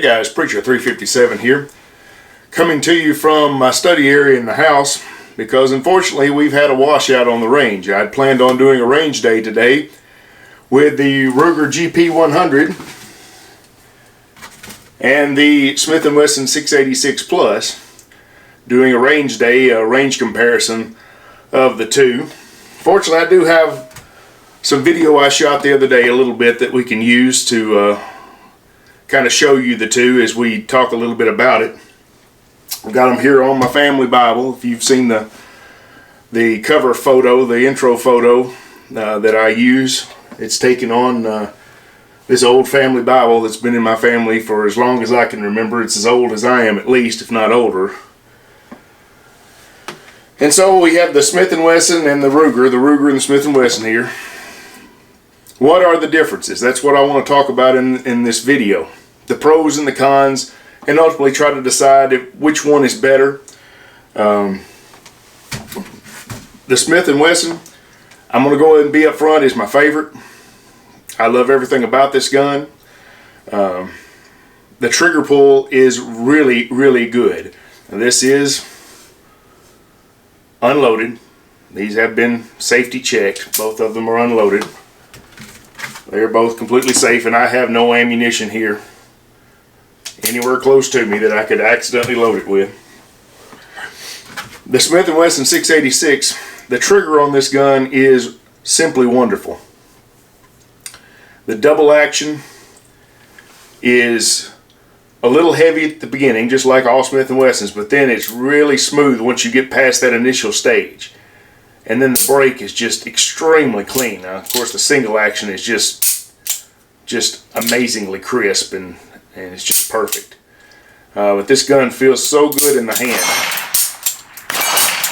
guys, Preacher 357 here, coming to you from my study area in the house because unfortunately we've had a washout on the range. I'd planned on doing a range day today with the Ruger GP100 and the Smith & Wesson 686 Plus, doing a range day, a range comparison of the two. Fortunately, I do have some video I shot the other day a little bit that we can use to kind of show you the two as we talk a little bit about it. I've got them here on my family Bible. If you've seen the cover photo, the intro photo that I use, it's taken on this old family Bible that's been in my family for as long as I can remember. It's as old as I am, at least, if not older. And so we have the Smith & Wesson and the Ruger and the Smith & Wesson here. What are the differences? That's what I want to talk about in this video. The pros and the cons, and ultimately try to decide which one is better. The Smith & Wesson, I'm going to go ahead and be up front, is my favorite. I love everything about this gun. The trigger pull is really, really good. Now, this is unloaded. These have been safety checked. Both of them are unloaded. They're both completely safe, and I have no ammunition here anywhere close to me that I could accidentally load it with. The Smith & Wesson 686, the trigger on this gun is simply wonderful. The double action is a little heavy at the beginning, just like all Smith & Wessons, but then it's really smooth once you get past that initial stage. And then the break is just extremely clean. Now, of course, the single action is just amazingly crisp and it's just perfect. But this gun feels so good in the hand.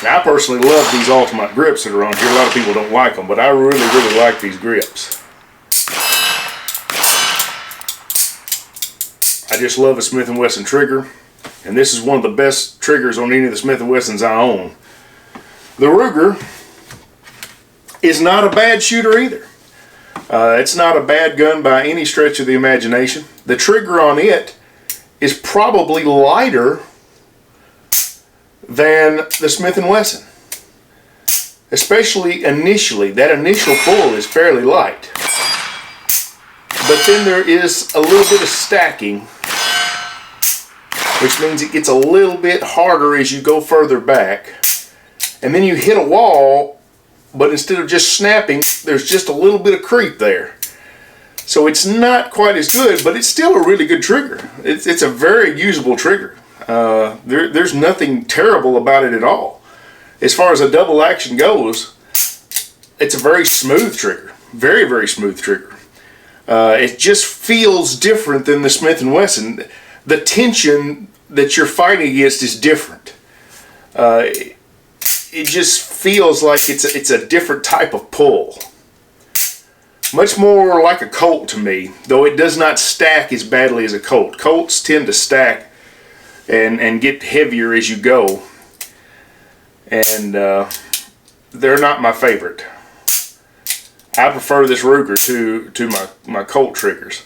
Now, I personally love these Ultimate grips that are on here. A lot of people don't like them, but I really, really like these grips. I just love a Smith & Wesson trigger, and this is one of the best triggers on any of the Smith & Wessons I own. The Ruger is not a bad shooter either. It's not a bad gun by any stretch of the imagination. The trigger on it is probably lighter than the Smith & Wesson. Especially initially. That initial pull is fairly light. But then there is a little bit of stacking, which means it gets a little bit harder as you go further back. And then you hit a wall, but instead of just snapping, there's just a little bit of creep there. So it's not quite as good, but it's still a really good trigger. It's a very usable trigger. There's nothing terrible about it at all. As far as a double action goes, it's a very smooth trigger. Very, very smooth trigger. It just feels different than the Smith & Wesson. The tension that you're fighting against is different. It just feels like it's a different type of pull. Much more like a Colt to me, though it does not stack as badly as a Colt. Colts tend to stack and get heavier as you go. And they're not my favorite. I prefer this Ruger to my Colt triggers,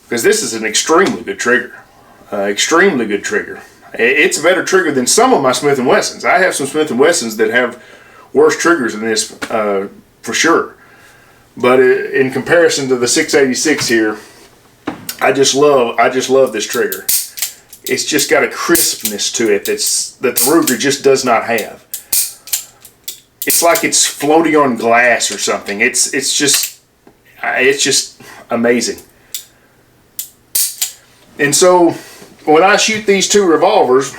because this is an extremely good trigger. Extremely good trigger. It's a better trigger than some of my Smith & Wessons. I have some Smith & Wessons that have worse triggers than this for sure. But in comparison to the 686 here, I just love this trigger. It's just got a crispness to it that the Ruger just does not have. It's like it's floating on glass or something. It's just amazing. And so when I shoot these two revolvers,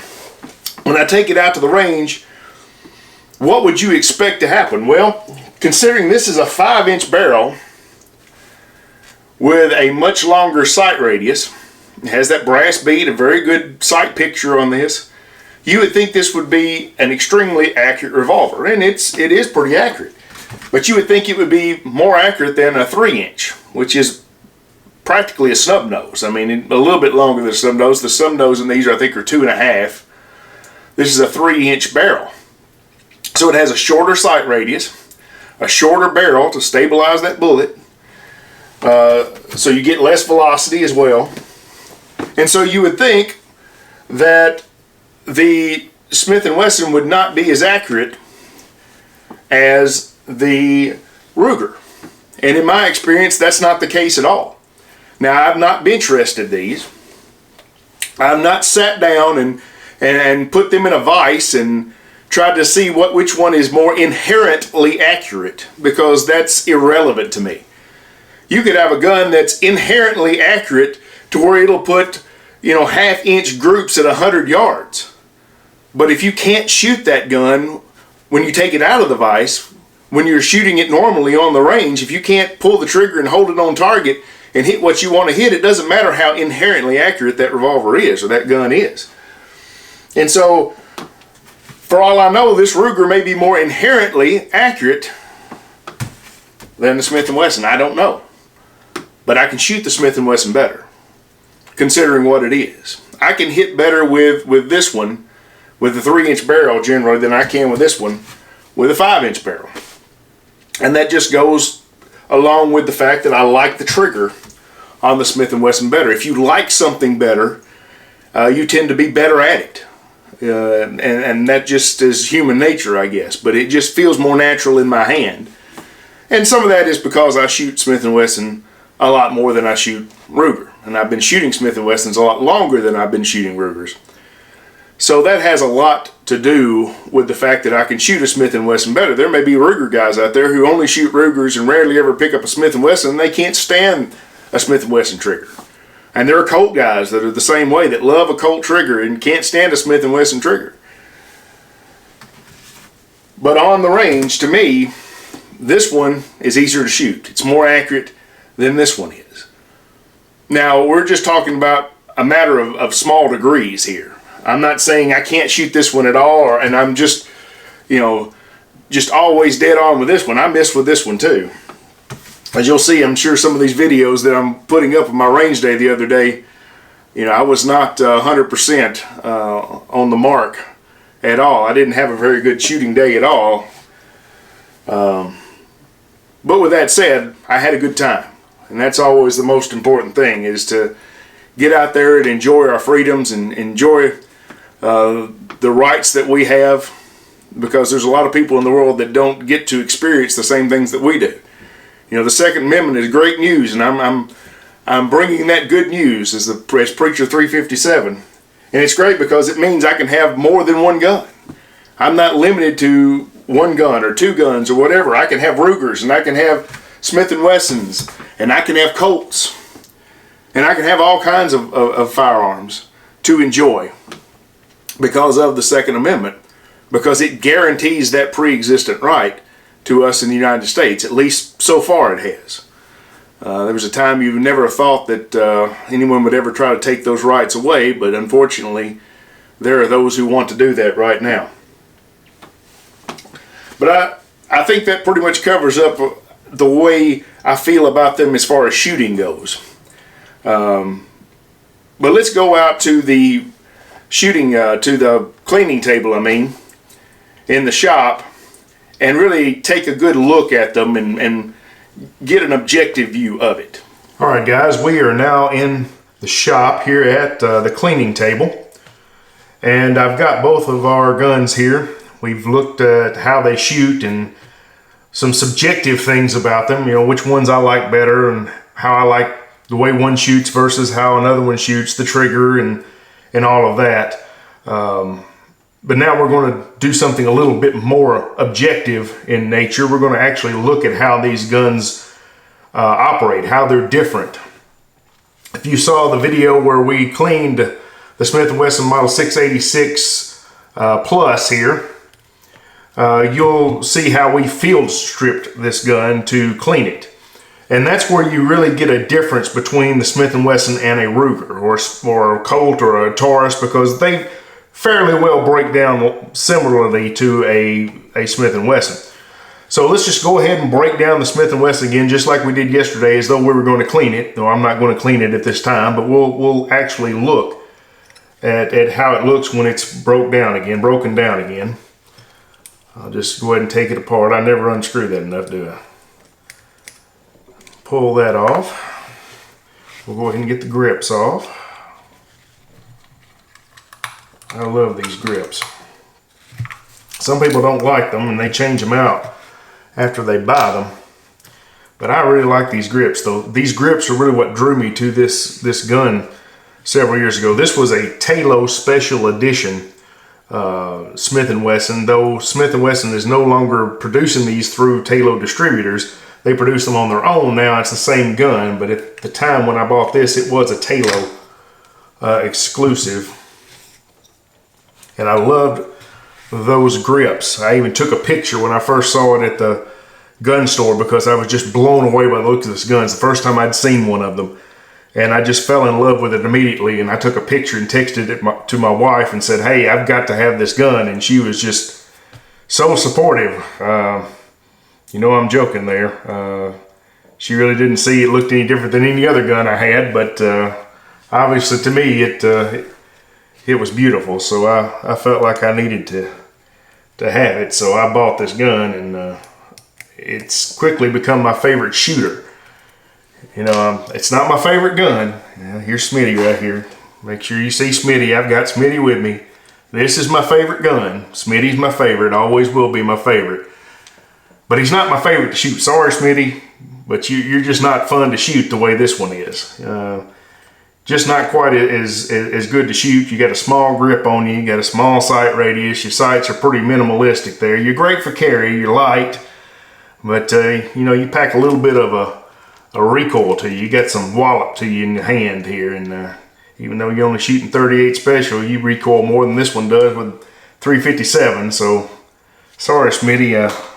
when I take it out to the range, what would you expect to happen? Well, considering this is a 5-inch barrel with a much longer sight radius, it has that brass bead, a very good sight picture on this, you would think this would be an extremely accurate revolver, and it is pretty accurate. But you would think it would be more accurate than a 3-inch, which is practically a snub nose. I mean, a little bit longer than a snub nose. The snub nose in these, I think, are 2.5. This is a 3-inch barrel. So it has a shorter sight radius, a shorter barrel to stabilize that bullet, so you get less velocity as well. And so you would think that the Smith & Wesson would not be as accurate as the Ruger. And in my experience, that's not the case at all. Now, I've not bench rested these. I've not sat down and put them in a vise and tried to see which one is more inherently accurate, because that's irrelevant to me. You could have a gun that's inherently accurate to where it'll put, half-inch groups at 100 yards. But if you can't shoot that gun when you take it out of the vise, when you're shooting it normally on the range, if you can't pull the trigger and hold it on target and hit what you want to hit, it doesn't matter how inherently accurate that revolver is or that gun is. And so, for all I know, this Ruger may be more inherently accurate than the Smith & Wesson. I don't know. But I can shoot the Smith & Wesson better, considering what it is. I can hit better with this one, with the 3-inch barrel generally, than I can with this one, with a 5-inch barrel. And that just goes along with the fact that I like the trigger on the Smith & Wesson better. If you like something better, you tend to be better at it. And that just is human nature, I guess. But it just feels more natural in my hand. And some of that is because I shoot Smith & Wesson a lot more than I shoot Ruger. And I've been shooting Smith & Wessons a lot longer than I've been shooting Rugers. So that has a lot to do with the fact that I can shoot a Smith & Wesson better. There may be Ruger guys out there who only shoot Rugers and rarely ever pick up a Smith & Wesson, and they can't stand a Smith & Wesson trigger. And there are Colt guys that are the same way, that love a Colt trigger and can't stand a Smith & Wesson trigger. But on the range, to me, this one is easier to shoot. It's more accurate than this one is. Now, we're just talking about a matter of small degrees here. I'm not saying I can't shoot this one at all, and I'm just, just always dead on with this one. I missed with this one too. As you'll see, I'm sure some of these videos that I'm putting up on my range day the other day, I was not 100% on the mark at all. I didn't have a very good shooting day at all. But with that said, I had a good time. And that's always the most important thing, is to get out there and enjoy our freedoms and enjoy the rights that we have, because there's a lot of people in the world that don't get to experience the same things that we do. The Second Amendment is great news, and I'm bringing that good news as Preacher 357, and it's great because it means I can have more than one gun. I'm not limited to one gun or two guns or whatever. I can have Rugers, and I can have Smith & Wessons, and I can have Colts, and I can have all kinds of firearms to enjoy because of the Second Amendment, because it guarantees that pre-existent right to us in the United States. At least so far it has. There was a time you never thought that anyone would ever try to take those rights away, but unfortunately there are those who want to do that right now. But I think that pretty much covers up the way I feel about them as far as shooting goes. But let's go out to the shooting, to the cleaning table, in the shop, and really take a good look at them and get an objective view of it. Alright guys, we are now in the shop here at the cleaning table, and I've got both of our guns here. We've looked at how they shoot and some subjective things about them, which ones I like better and how I like the way one shoots versus how another one shoots, the trigger and all of that. But now we're going to do something a little bit more objective in nature. We're going to actually look at how these guns operate, how they're different. If you saw the video where we cleaned the Smith & Wesson Model 686 Plus here, you'll see how we field stripped this gun to clean it. And that's where you really get a difference between the Smith & Wesson and a Ruger or a Colt or a Taurus, because they fairly well break down similarly to a Smith & Wesson. So let's just go ahead and break down the Smith & Wesson again, just like we did yesterday, as though we were going to clean it. No, I'm not going to clean it at this time, but we'll actually look at how it looks when it's broken down again. I'll just go ahead and take it apart. I never unscrew that enough, do I? Pull that off. We'll go ahead and get the grips off. I love these grips. Some people don't like them and they change them out after they buy them. But I really like these grips though. These grips are really what drew me to this gun several years ago. This was a Talo Special Edition Smith & Wesson. Though Smith & Wesson is no longer producing these through Talo distributors, they produce them on their own now. It's the same gun, but at the time when I bought this, it was a Talo exclusive. And I loved those grips. I even took a picture when I first saw it at the gun store because I was just blown away by the look of this gun. It's the first time I'd seen one of them. And I just fell in love with it immediately. And I took a picture and texted it to my wife and said, hey, I've got to have this gun. And she was just so supportive. You know I'm joking there. She really didn't see it looked any different than any other gun I had. But obviously to me, it was beautiful. So I felt like I needed to have it. So I bought this gun, and it's quickly become my favorite shooter. You know, it's not my favorite gun. Here's Smitty right here. Make sure you see Smitty. I've got Smitty with me. This is my favorite gun. Smitty's my favorite. Always will be my favorite. But he's not my favorite to shoot. Sorry, Smitty, but you're just not fun to shoot the way this one is. Just not quite as good to shoot. You got a small grip on you. You got a small sight radius. Your sights are pretty minimalistic there. You're great for carry. You're light. But, you know, you pack a little bit of a recoil to you. You got some wallop to you in your hand here. And even though you're only shooting 38 special, you recoil more than this one does with 357. So, sorry, Smitty.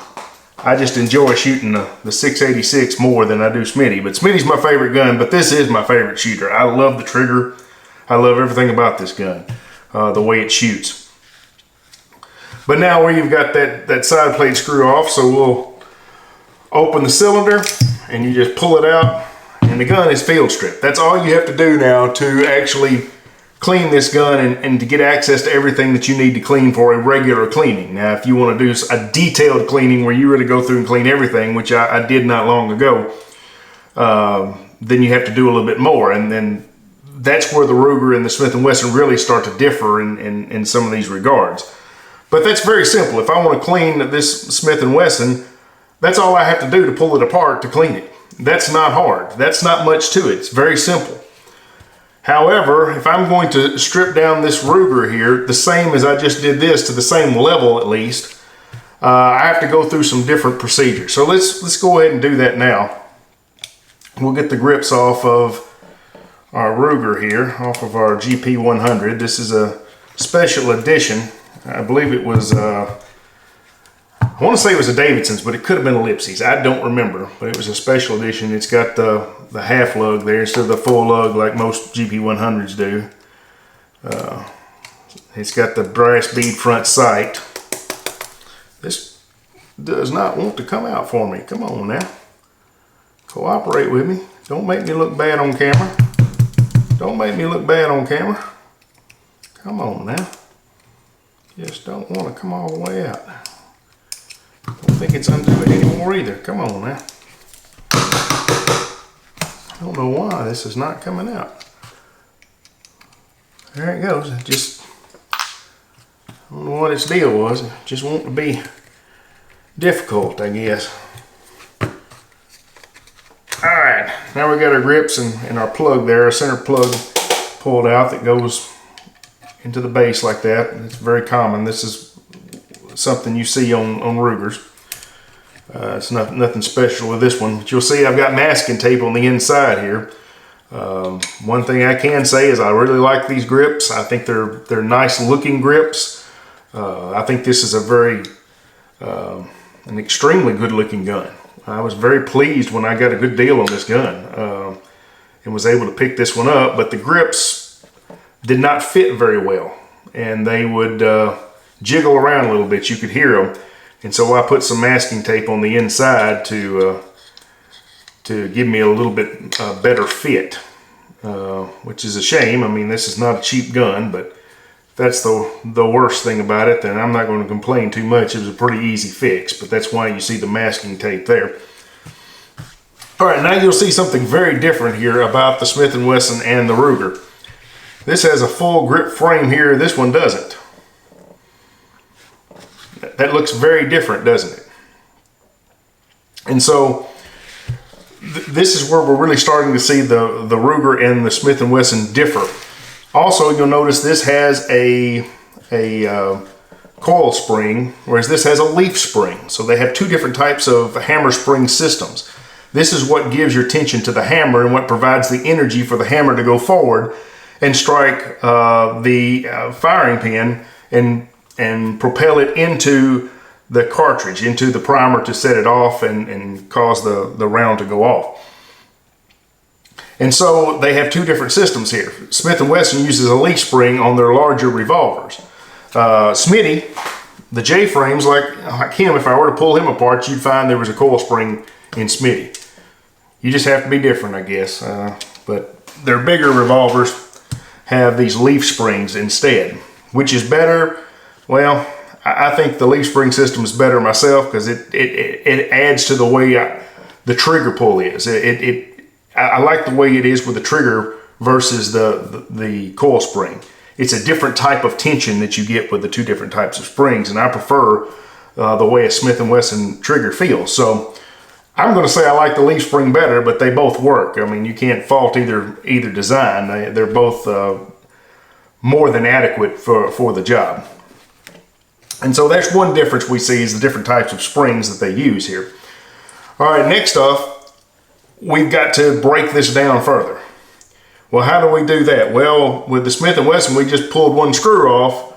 I just enjoy shooting the 686 more than I do Smitty. But Smitty's my favorite gun, but this is my favorite shooter. I love the trigger. I love everything about this gun, the way it shoots. But now where you've got that side plate screw off, so we'll open the cylinder and you just pull it out, and the gun is field stripped. That's all you have to do now to actually clean this gun and to get access to everything that you need to clean for a regular cleaning. Now, if you want to do a detailed cleaning where you really go through and clean everything, which I did not long ago, then you have to do a little bit more. And then that's where the Ruger and the Smith & Wesson really start to differ in some of these regards. But that's very simple. If I want to clean this Smith & Wesson, that's all I have to do to pull it apart to clean it. That's not hard. That's not much to it. It's very simple. However, if I'm going to strip down this Ruger here, the same as I just did this, to the same level at least, I have to go through some different procedures. So let's go ahead and do that now. We'll get the grips off of our Ruger here, off of our GP100. This is a special edition. I believe it was, I want to say it was a Davidson's, but it could have been a Lipsy's. I don't remember, but it was a special edition. It's got the half lug there instead of the full lug like most GP100s do. It's got the brass bead front sight. This does not want to come out for me. Come on now. Cooperate with me. Don't make me look bad on camera. Don't make me look bad on camera. Come on now. Just don't want to come all the way out. Don't think it's undoing anymore either. Come on now. I don't know why this is not coming out. There it goes. It just, I don't know what its deal was. It just wanted to be difficult, I guess. Alright, now we got our grips and our plug there, our center plug pulled out that goes into the base like that. It's very common. This is something you see on Rugers. It's nothing special with this one, but you'll see I've got masking tape on the inside here. One thing I can say is I really like these grips. I think they're nice looking grips. I think this is an extremely good looking gun. I was very pleased when I got a good deal on this gun and was able to pick this one up, but the grips did not fit very well, and they would jiggle around a little bit. You could hear them, and so I put some masking tape on the inside to give me a little bit better fit, which is a shame. I mean, this is not a cheap gun, but if that's the worst thing about it, then I'm not going to complain too much. It was a pretty easy fix, but that's why you see the masking tape there. All right, now you'll see something very different here about the Smith & Wesson and the Ruger. This has a full grip frame here. This one doesn't. That looks very different, doesn't it? And so this is where we're really starting to see the Ruger and the Smith & Wesson differ. Also, you'll notice this has a coil spring, whereas this has a leaf spring. So they have two different types of hammer spring systems. This is what gives your tension to the hammer and what provides the energy for the hammer to go forward and strike the firing pin and propel it into the cartridge, into the primer to set it off and cause the round to go off. And so they have two different systems here. Smith & Wesson uses a leaf spring on their larger revolvers. Smitty, the J-frames, like him, if I were to pull him apart, you'd find there was a coil spring in Smitty. You just have to be different, I guess. But their bigger revolvers have these leaf springs instead. Which is better? Well, I think the leaf spring system is better myself because it adds to the way the trigger pull is. I like the way it is with the trigger versus the coil spring. It's a different type of tension that you get with the two different types of springs, and I prefer the way a Smith & Wesson trigger feels. So I'm going to say I like the leaf spring better, but they both work. I mean, you can't fault either design. They're both more than adequate for the job. And so that's one difference we see is the different types of springs that they use here. All right, next off, we've got to break this down further. Well, how do we do that? Well, with the Smith & Wesson, we just pulled one screw off,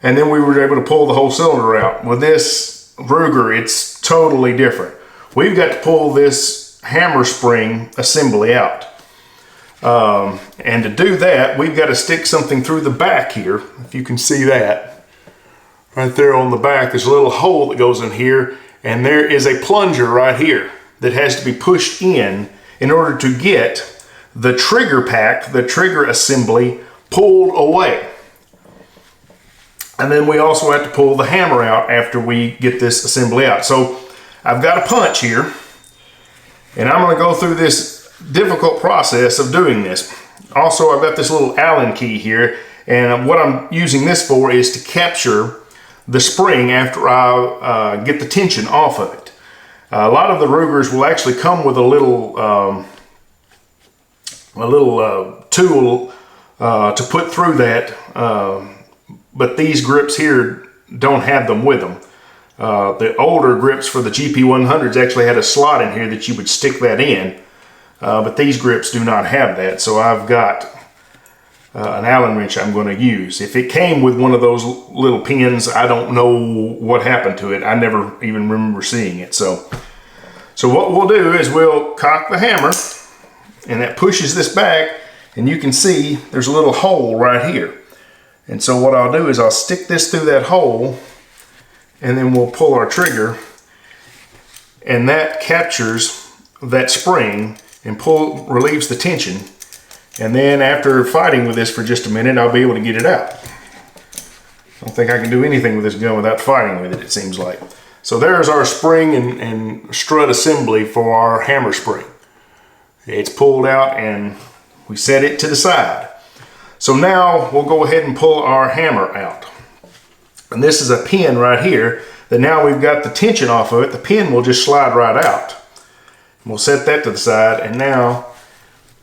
and then we were able to pull the whole cylinder out. With this Ruger, it's totally different. We've got to pull this hammer spring assembly out. And to do that, we've got to stick something through the back here, if you can see that. Right there on the back, there's a little hole that goes in here, and there is a plunger right here that has to be pushed in order to get the trigger pack, the trigger assembly, pulled away. And then we also have to pull the hammer out after we get this assembly out. So I've got a punch here, and I'm going to go through this difficult process of doing this. Also, I've got this little Allen key here, and what I'm using this for is to capture the spring after I get the tension off of it. A lot of the Rugers will actually come with a little tool to put through that, but these grips here don't have them with them. The older grips for the GP100s actually had a slot in here that you would stick that in, but these grips do not have that. So I've got an Allen wrench I'm going to use. If it came with one of those little pins, I don't know what happened to it. I never even remember seeing it. So what we'll do is we'll cock the hammer, and that pushes this back, and you can see there's a little hole right here. And so what I'll do is I'll stick this through that hole, and then we'll pull our trigger, and that captures that spring and relieves the tension. And then after fighting with this for just a minute, I'll be able to get it out. I don't think I can do anything with this gun without fighting with it, it seems like. So there's our spring and strut assembly for our hammer spring. It's pulled out and we set it to the side. So now we'll go ahead and pull our hammer out. And this is a pin right here that now we've got the tension off of it. The pin will just slide right out. And we'll set that to the side, and now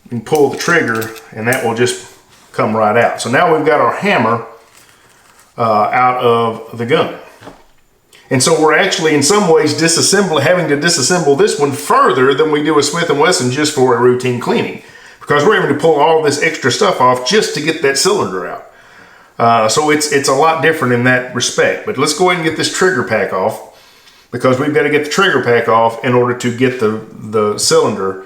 we can pull the trigger and that will just come right out. So now we've got our hammer out of the gun. And so we're actually in some ways having to disassemble this one further than we do with Smith & Wesson just for a routine cleaning, because we're able to pull all this extra stuff off just to get that cylinder out. So it's a lot different in that respect. But let's go ahead and get this trigger pack off, because we've got to get the trigger pack off in order to get the cylinder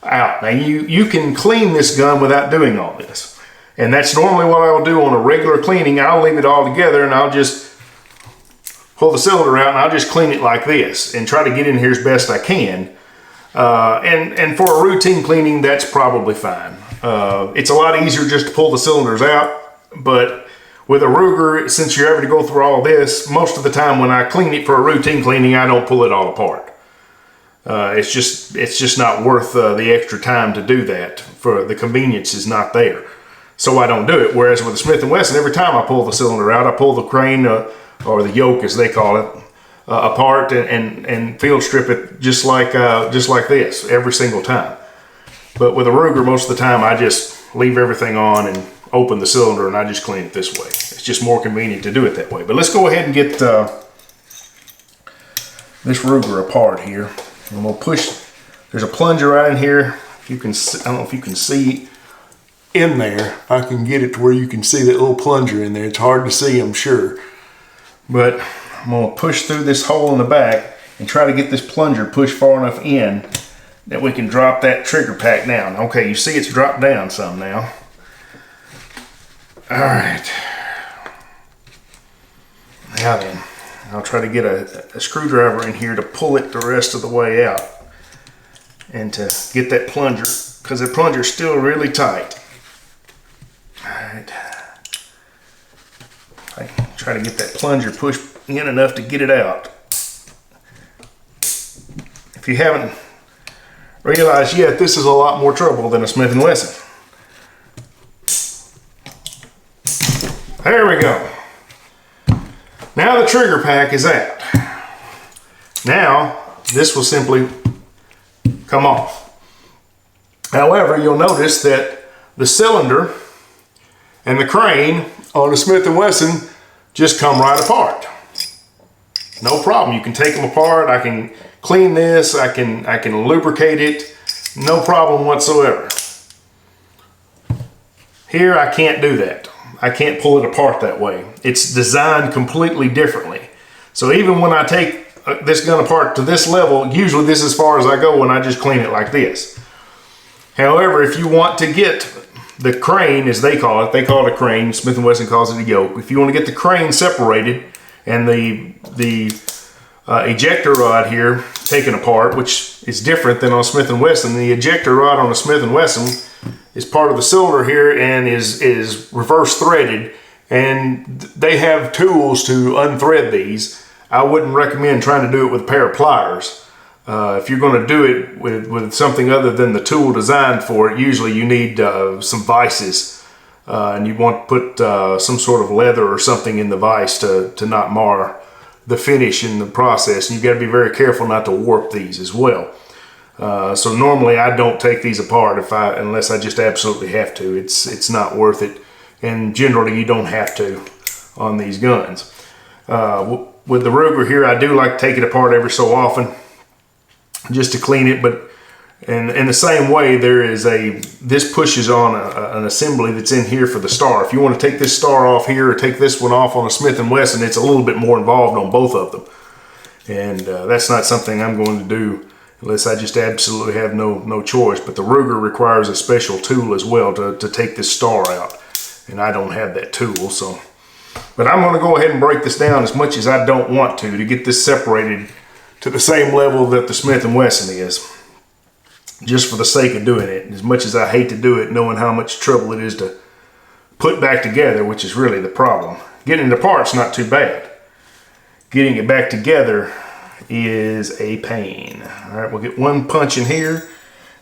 out. Now you can clean this gun without doing all this, and that's normally what I'll do on a regular cleaning. I'll leave it all together and I'll just pull the cylinder out and I'll just clean it like this and try to get in here as best I can. And for a routine cleaning, that's probably fine. It's a lot easier just to pull the cylinders out, but with a Ruger, since you're having to go through all this, most of the time when I clean it for a routine cleaning, I don't pull it all apart. It's just not worth the extra time to do that. For the convenience is not there. so I don't do it. Whereas with the Smith & Wesson, every time I pull the cylinder out, I pull the crane or the yoke, as they call it, apart and field strip it just like this every single time. But with a Ruger, most of the time I just leave everything on and open the cylinder and I just clean it this way. It's just more convenient to do it that way. But let's go ahead and get this Ruger apart here. And we'll push, there's a plunger right in here. You can, I don't know if you can see in there. I can get it to where you can see that little plunger in there. It's hard to see, I'm sure. But I'm gonna push through this hole in the back and try to get this plunger pushed far enough in that we can drop that trigger pack down. Okay, you see it's dropped down some now. All right. Now then, I'll try to get a screwdriver in here to pull it the rest of the way out and to get that plunger, because the plunger's still really tight. All right. I try to get that plunger pushed in enough to get it out. If you haven't realized yet, this is a lot more trouble than a Smith & Wesson. There we go. Now the trigger pack is out. Now this will simply come off. However, you'll notice that the cylinder and the crane on the Smith & Wesson just come right apart. No problem. You can take them apart. I can clean this. I can lubricate it. No problem whatsoever. Here I can't do that. I can't pull it apart that way. It's designed completely differently. So even when I take this gun apart to this level, usually this is as far as I go when I just clean it like this. However, if you want to get the crane, as they call it a crane, Smith & Wesson calls it a yoke. If you want to get the crane separated and the ejector rod here taken apart, which is different than on Smith & Wesson, the ejector rod on a Smith & Wesson is part of the cylinder here and is reverse threaded, and they have tools to unthread these. I wouldn't recommend trying to do it with a pair of pliers. If you're going to do it with something other than the tool designed for it, usually you need some vices, and you want to put some sort of leather or something in the vise to not mar the finish in the process. And you've got to be very careful not to warp these as well. So normally I don't take these apart unless I just absolutely have to. It's not worth it, and generally you don't have to on these guns. With the Ruger here, I do like to take it apart every so often just to clean it, but in the same way, this pushes on an assembly that's in here for the star. If you want to take this star off here or take this one off on a Smith & Wesson, it's a little bit more involved on both of them, and that's not something I'm going to do unless I just absolutely have no choice. But the Ruger requires a special tool as well to take this star out, and I don't have that tool. So, but I'm going to go ahead and break this down as much as I don't want to get this separated to the same level that the Smith & Wesson is, just for the sake of doing it. As much as I hate to do it, knowing how much trouble it is to put back together, which is really the problem. Getting it apart's not too bad. Getting it back together is a pain. All right, we'll get one punch in here,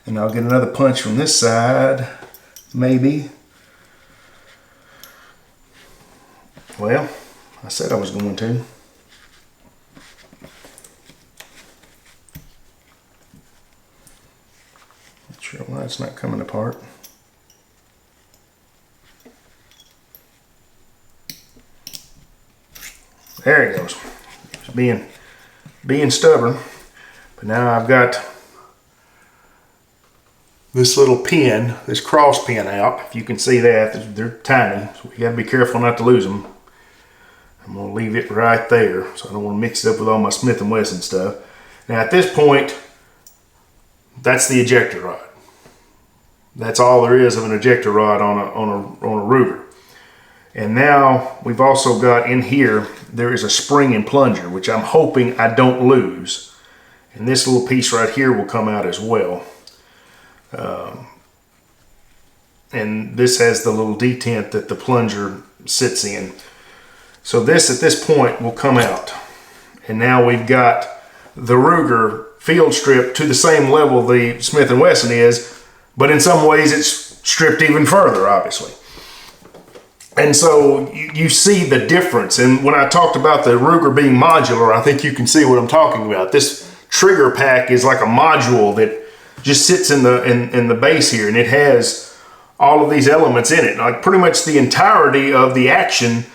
and I'll get another punch from this side, maybe. Well, I said I was going to. Not sure why it's not coming apart. There it goes. It's being stubborn. But now I've got this little pin, this cross pin out. If you can see that, they're tiny, so you gotta be careful not to lose them. I'm gonna leave it right there, so I don't want to mix it up with all my Smith & Wesson stuff. Now at this point, that's the ejector rod. That's all there is of an ejector rod on a Ruger. And now we've also got in here, there is a spring and plunger, which I'm hoping I don't lose. And this little piece right here will come out as well. And this has the little detent that the plunger sits in. So this at this point will come out. And now we've got the Ruger field strip to the same level the Smith & Wesson is, but in some ways it's stripped even further, obviously. And so you see the difference. And when I talked about the Ruger being modular, I think you can see what I'm talking about. This trigger pack is like a module that just sits in the base here, and it has all of these elements in it. Like pretty much the entirety of the action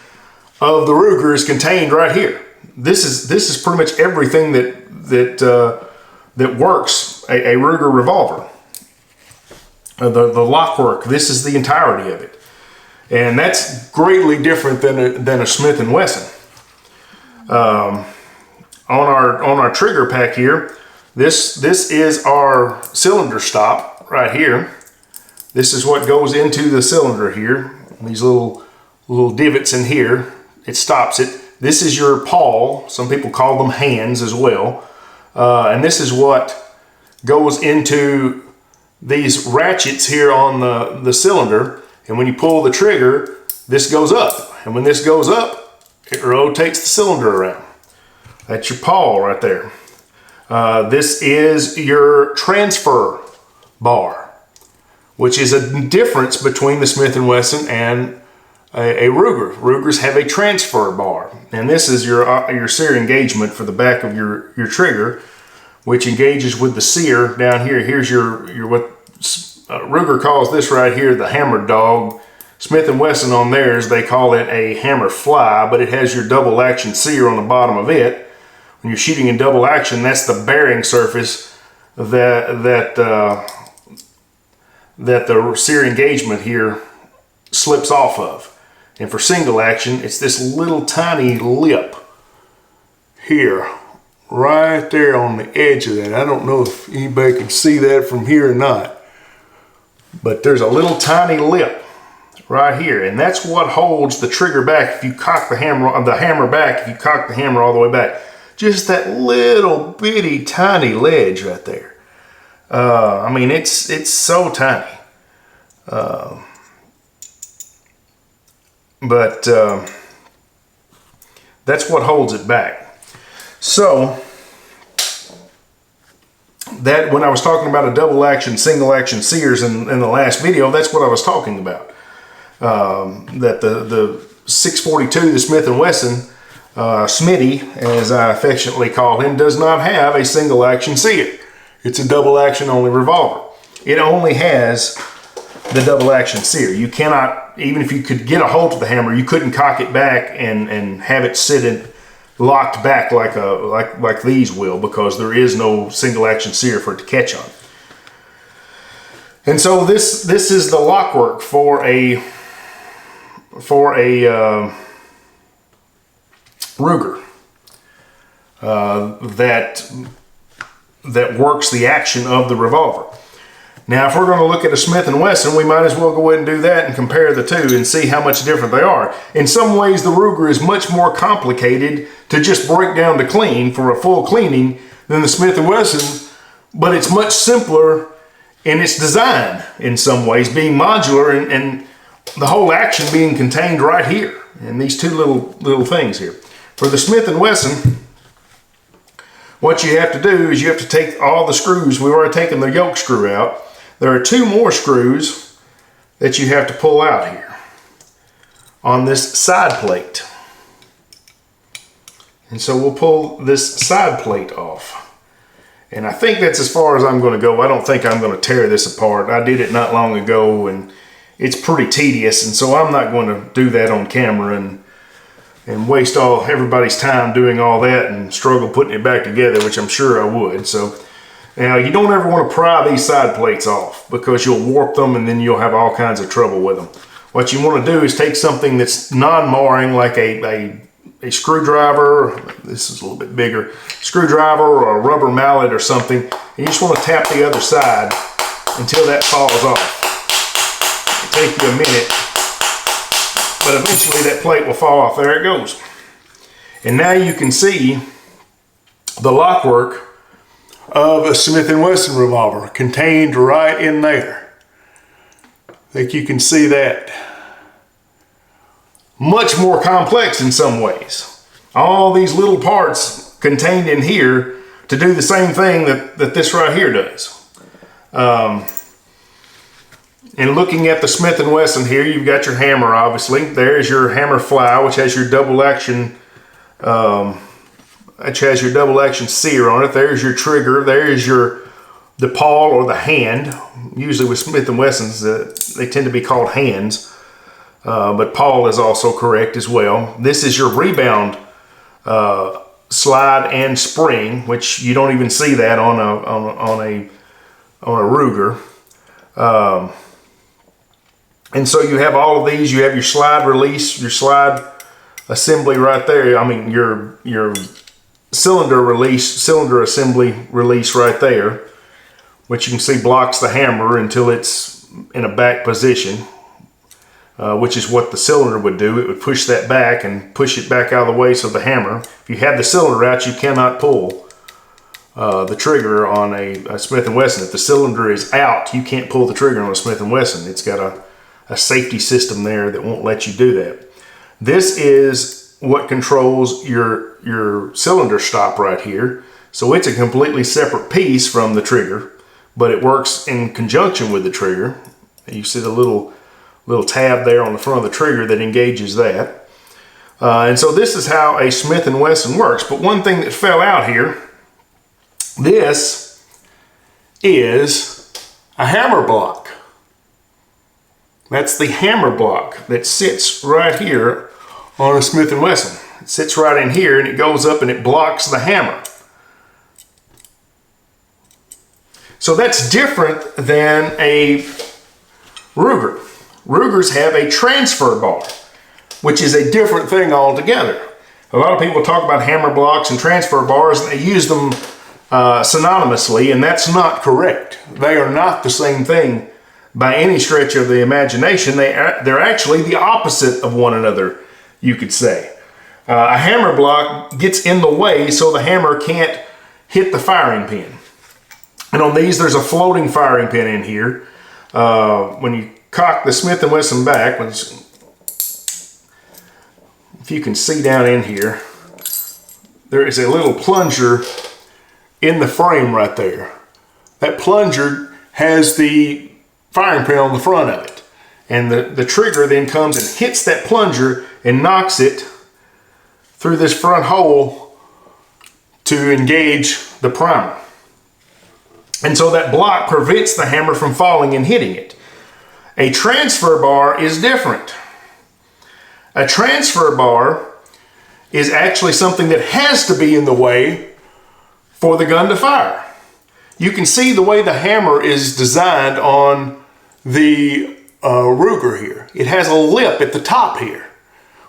of the Ruger is contained right here. This is pretty much everything that works a Ruger revolver. The lock work. This is the entirety of it. And that's greatly different than a Smith & Wesson. On our trigger pack here, this is our cylinder stop right here. This is what goes into the cylinder here. These little divots in here. It stops it. This is your pawl. Some people call them hands as well. And this is what goes into these ratchets here on the cylinder. And when you pull the trigger, this goes up. And when this goes up, it rotates the cylinder around. That's your pawl right there. This is your transfer bar, which is a difference between the Smith & Wesson and a Ruger. Rugers have a transfer bar. And this is your sear engagement for the back of your trigger, which engages with the sear down here. Here's your what Ruger calls this right here the hammer dog. Smith & Wesson on theirs, they call it a hammer fly, but it has your double action sear on the bottom of it. When you're shooting in double action, that's the bearing surface that the sear engagement here slips off of. And for single action, it's this little tiny lip here, right there on the edge of that. I don't know if anybody can see that from here or not, but there's a little tiny lip right here, and that's what holds the trigger back if you cock the hammer back, if you cock the hammer all the way back. Just that little bitty tiny ledge right there. I mean, it's so tiny. But that's what holds it back. So that when I was talking about a double action, single action sears in the last video, that's what I was talking about. That the 642, the Smith & Wesson, Smitty, as I affectionately call him, does not have a single action sear. It's a double action only revolver. It only has the double action sear. You cannot, even if you could get a hold of the hammer, you couldn't cock it back and have it sit locked back like these will, because there is no single action sear for it to catch on. And so this is the lock work for a Ruger that works the action of the revolver. Now, if we're going to look at a Smith & Wesson, we might as well go ahead and do that and compare the two and see how much different they are. In some ways, the Ruger is much more complicated to just break down to clean for a full cleaning than the Smith & Wesson, but it's much simpler in its design in some ways, being modular and the whole action being contained right here in these two little things here. For the Smith & Wesson, what you have to do is you have to take all the screws. We've already taken the yoke screw out. There are two more screws that you have to pull out here on this side plate. And so we'll pull this side plate off. And I think that's as far as I'm going to go. I don't think I'm going to tear this apart. I did it not long ago and it's pretty tedious, and so I'm not going to do that on camera and waste everybody's time doing all that and struggle putting it back together, which I'm sure I would. So now you don't ever want to pry these side plates off because you'll warp them and then you'll have all kinds of trouble with them. What you want to do is take something that's non-marring, like a screwdriver. This is a little bit bigger. Screwdriver or a rubber mallet or something. And you just want to tap the other side until that falls off. It'll take you a minute, but eventually that plate will fall off. There it goes. And now you can see the lock work of a Smith & Wesson revolver contained right in there. I think you can see that. Much more complex in some ways. All these little parts contained in here to do the same thing that this right here does. And looking at the Smith & Wesson here, you've got your hammer, obviously. There's your hammer fly, which has your double action sear on it. There's your trigger. There's the pawl or the hand. Usually with Smith & Wessons, they tend to be called hands, but pawl is also correct as well. This is your rebound slide and spring, which you don't even see that on a Ruger. And so you have all of these. You have your slide release, your slide assembly right there. I mean, your cylinder assembly release right there, which you can see blocks the hammer until it's in a back position, which is what the cylinder would do. It would push that back and push it back out of the way, so the hammer, if you have the cylinder out, you cannot pull the trigger on a Smith & Wesson. If the cylinder is out, you can't pull the trigger on a Smith & Wesson. It's got a safety system there that won't let you do that. This is what controls your cylinder stop right here. So it's a completely separate piece from the trigger, but it works in conjunction with the trigger. You see the little tab there on the front of the trigger that engages that. And so this is how a Smith & Wesson works. But one thing that fell out here, this is a hammer block. That's the hammer block that sits right here on a Smith & Wesson. It sits right in here and it goes up and it blocks the hammer. So that's different than a Ruger. Rugers have a transfer bar, which is a different thing altogether. A lot of people talk about hammer blocks and transfer bars and they use them synonymously, and that's not correct. They are not the same thing by any stretch of the imagination. They're actually the opposite of one another, you could say. A hammer block gets in the way so the hammer can't hit the firing pin. And on these, there's a floating firing pin in here. When you cock the Smith & Wesson back, if you can see down in here, there is a little plunger in the frame right there. That plunger has the firing pin on the front of it. And the trigger then comes and hits that plunger and knocks it through this front hole to engage the primer. And so that block prevents the hammer from falling and hitting it. A transfer bar is different. A transfer bar is actually something that has to be in the way for the gun to fire. You can see the way the hammer is designed on the Ruger here. It has a lip at the top here,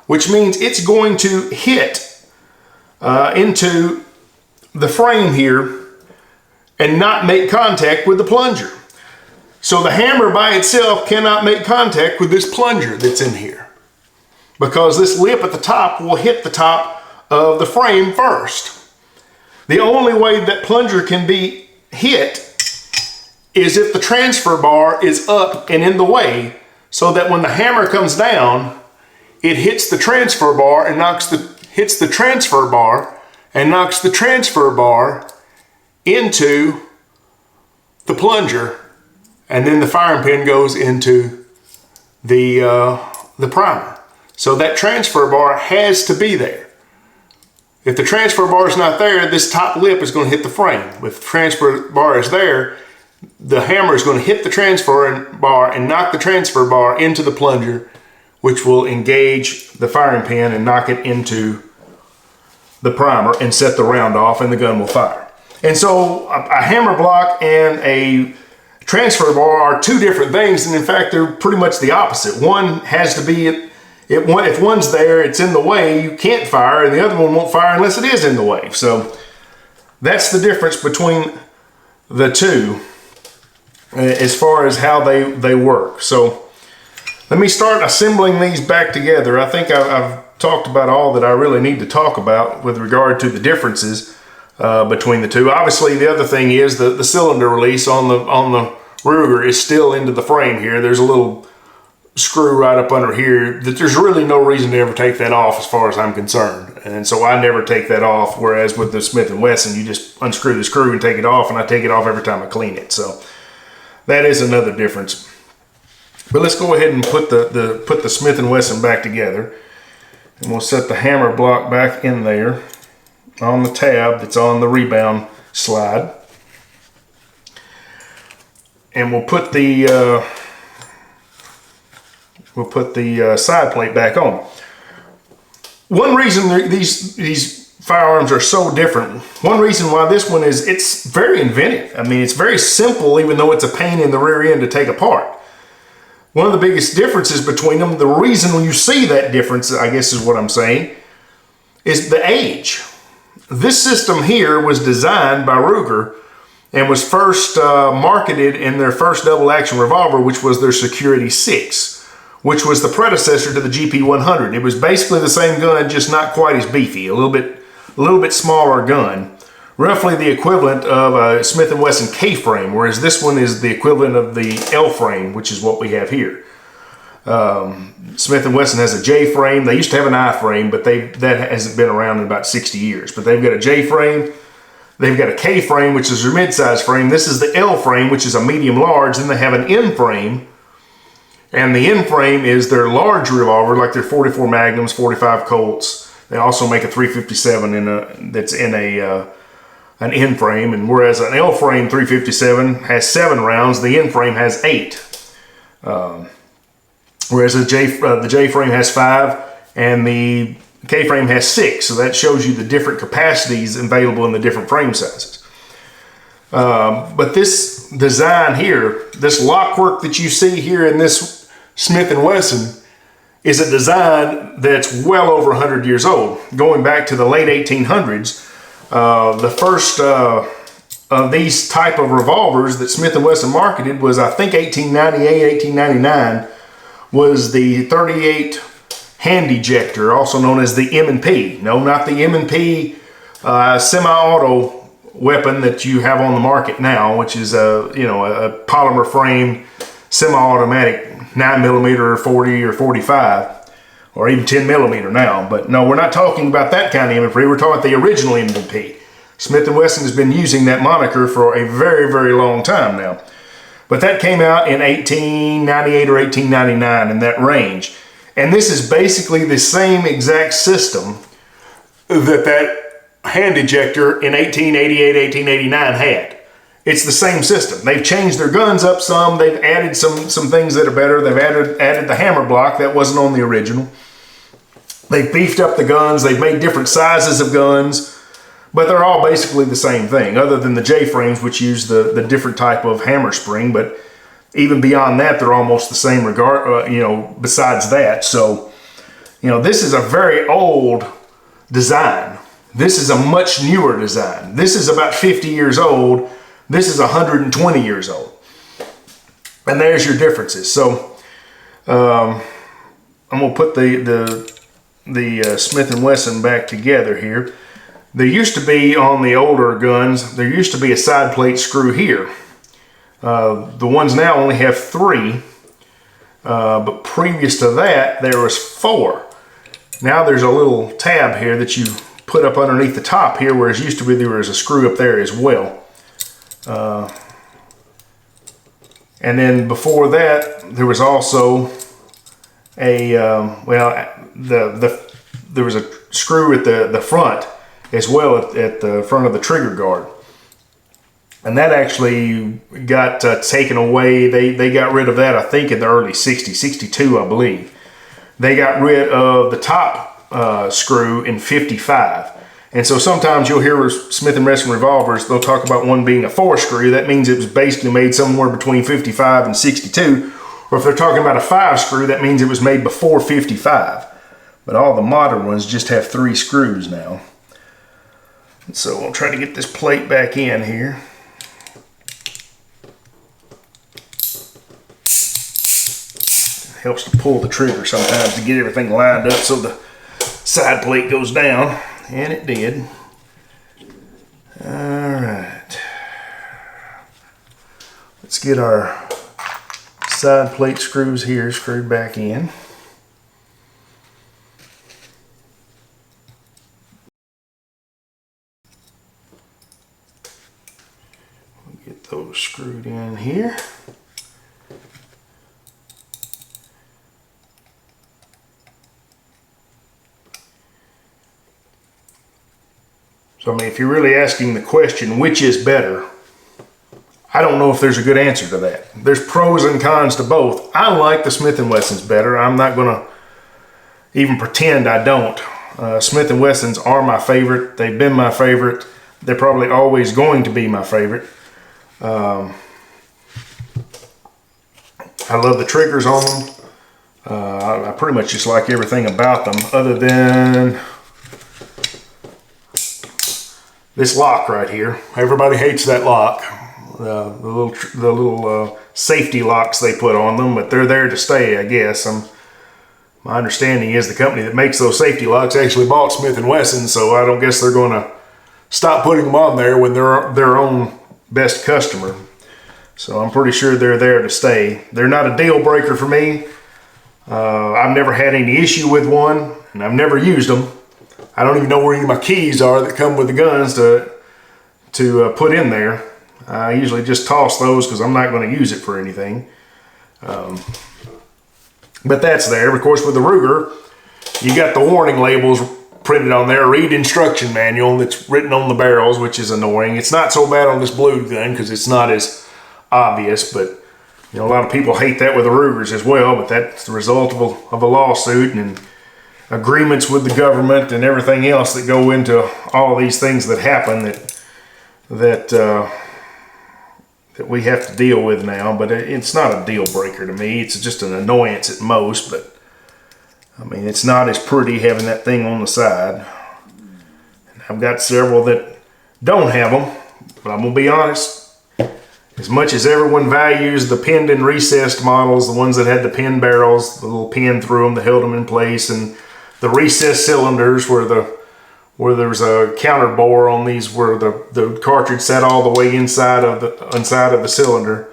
which means it's going to hit into the frame here and not make contact with the plunger. So the hammer by itself cannot make contact with this plunger that's in here, because this lip at the top will hit the top of the frame first. The only way that plunger can be hit is if the transfer bar is up and in the way, so that when the hammer comes down, it hits the transfer bar and hits the transfer bar and knocks the transfer bar into the plunger, and then the firing pin goes into the primer. So that transfer bar has to be there. If the transfer bar is not there, this top lip is going to hit the frame. If the transfer bar is there, the hammer is going to hit the transfer bar and knock the transfer bar into the plunger, which will engage the firing pin and knock it into the primer and set the round off, and the gun will fire. And so a hammer block and a transfer bar are two different things, and in fact they're pretty much the opposite. One has to be, if one's there, it's in the way, you can't fire, and the other one won't fire unless it is in the way. So that's the difference between the two as far as how they work. So let me start assembling these back together. I think I've talked about all that I really need to talk about with regard to the differences between the two. Obviously, the other thing is the cylinder release on the Ruger is still into the frame here. There's a little screw right up under here that there's really no reason to ever take that off as far as I'm concerned. And so I never take that off, whereas with the Smith & Wesson, you just unscrew the screw and take it off, and I take it off every time I clean it. So that is another difference. But let's go ahead and put the Smith & Wesson back together. And we'll set the hammer block back in there on the tab that's on the rebound slide. And we'll put the side plate back on. One reason these firearms are so different, one reason why this one is, it's very inventive. I mean, it's very simple, even though it's a pain in the rear end to take apart. One of the biggest differences between them, the reason when you see that difference, I guess is what I'm saying, is the age. This system here was designed by Ruger and was first marketed in their first double action revolver, which was their Security 6, which was the predecessor to the GP100. It was basically the same gun, just not quite as beefy, a little bit smaller gun. Roughly the equivalent of a Smith & Wesson K-frame, whereas this one is the equivalent of the L-frame, which is what we have here. Smith & Wesson has a J-frame. They used to have an I-frame, but that hasn't been around in about 60 years. But they've got a J-frame. They've got a K-frame, which is their mid-size frame. This is the L-frame, which is a medium-large. Then they have an N-frame, and the N-frame is their large revolver, like their 44 Magnums, 45 Colts. They also make a 357 that's in an N-frame, and whereas an L-frame 357 has 7 rounds, the N-frame has 8. Whereas the J-frame has 5, and the K-frame has 6. So that shows you the different capacities available in the different frame sizes. But this design here, this lock work that you see here in this Smith & Wesson, is a design that's well over 100 years old, going back to the late 1800s. The first of these type of revolvers that Smith & Wesson marketed was, I think, 1898, 1899, was the 38 hand ejector, also known as the M&P. No, not the M&P semi-auto weapon that you have on the market now, which is a polymer framed semi-automatic 9mm or 40 or 45, or even 10mm now. But no, we're not talking about that kind of M&P. We're talking about the original M&P. Smith & Wesson has been using that moniker for a very, very long time now. But that came out in 1898 or 1899, in that range. And this is basically the same exact system that hand ejector in 1888, 1889 had. It's the same system. They've changed their guns up some. They've added some things that are better. They've added the hammer block that wasn't on the original. They've beefed up the guns. They've made different sizes of guns, but they're all basically the same thing, other than the J-frames, which use the different type of hammer spring. But even beyond that, they're almost the same regard, besides that. So, this is a very old design. This is a much newer design. This is about 50 years old. This is 120 years old. And there's your differences. So, I'm going to put the Smith & Wesson back together here. There used to be, on the older guns, there used to be a side plate screw here. The ones now only have 3, but previous to that, there was 4. Now there's a little tab here that you put up underneath the top here, whereas used to be there was a screw up there as well. And then before that, there was also a, there was a screw at the front as well at the front of the trigger guard. And that actually got taken away. They got rid of that, I think, in the early 60s, 62, I believe. They got rid of the top screw in 55. And so sometimes you'll hear Smith & Wesson revolvers, they'll talk about one being a 4 screw. That means it was basically made somewhere between 55 and 62. Or if they're talking about a 5 screw, that means it was made before 55. But all the modern ones just have 3 screws now. So we'll try to get this plate back in here. It helps to pull the trigger sometimes to get everything lined up so the side plate goes down. And it did. All right. Let's get our side plate screws here screwed back in. Get those screwed in here. So I mean, if you're really asking the question, which is better, I don't know if there's a good answer to that. There's pros and cons to both. I like the Smith & Wessons better. I'm not going to even pretend I don't. Smith & Wessons are my favorite. They've been my favorite. They're probably always going to be my favorite. I love the triggers on them. I pretty much just like everything about them other than this lock right here. Everybody hates that lock. The little safety locks they put on them, but they're there to stay, I guess. My understanding is the company that makes those safety locks actually bought Smith & Wesson, so I don't guess they're going to stop putting them on there when they're their own best customer. So I'm pretty sure they're there to stay. They're not a deal breaker for me. I've never had any issue with one, and I've never used them. I don't even know where any of my keys are that come with the guns to put in there. I usually just toss those because I'm not going to use it for anything. But that's there. Of course, with the Ruger, you got the warning labels printed on there. Read instruction manual that's written on the barrels, which is annoying. It's not so bad on this blue gun because it's not as obvious, but you know, a lot of people hate that with the Rugers as well, but that's the result of a lawsuit and agreements with the government and everything else that go into all of these things that happen that we have to deal with now. But it's not a deal breaker to me. It's just an annoyance at most, but I mean, it's not as pretty having that thing on the side. And I've got several that don't have them, but I'm gonna be honest, as much as everyone values the pinned and recessed models, the ones that had the pin barrels, the little pin through them that held them in place, and the recessed cylinders where there's a counter bore on these where the cartridge sat all the way inside of the cylinder.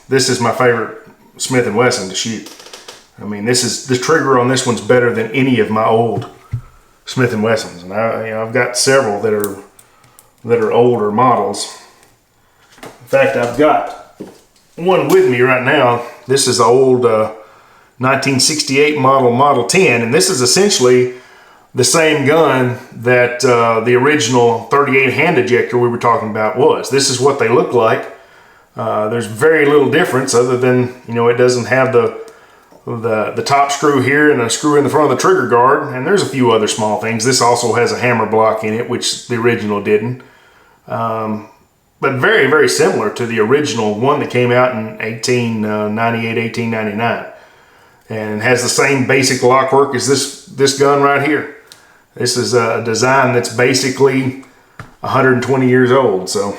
This is my favorite Smith & Wesson to shoot. I mean, the trigger on this one's better than any of my old Smith & Wessons, and I've got several that are older models. In fact, I've got one with me right now. This is the old 1968 Model 10, and this is essentially the same gun that the original 38 hand ejector we were talking about was. This is what they look like. There's very little difference other than, you know, it doesn't have the top screw here and a screw in the front of the trigger guard, and there's a few other small things. This also has a hammer block in it, which the original didn't. But very, very similar to the original one that came out in 1898, 1899. And has the same basic lock work as this gun right here. This is a design that's basically 120 years old. So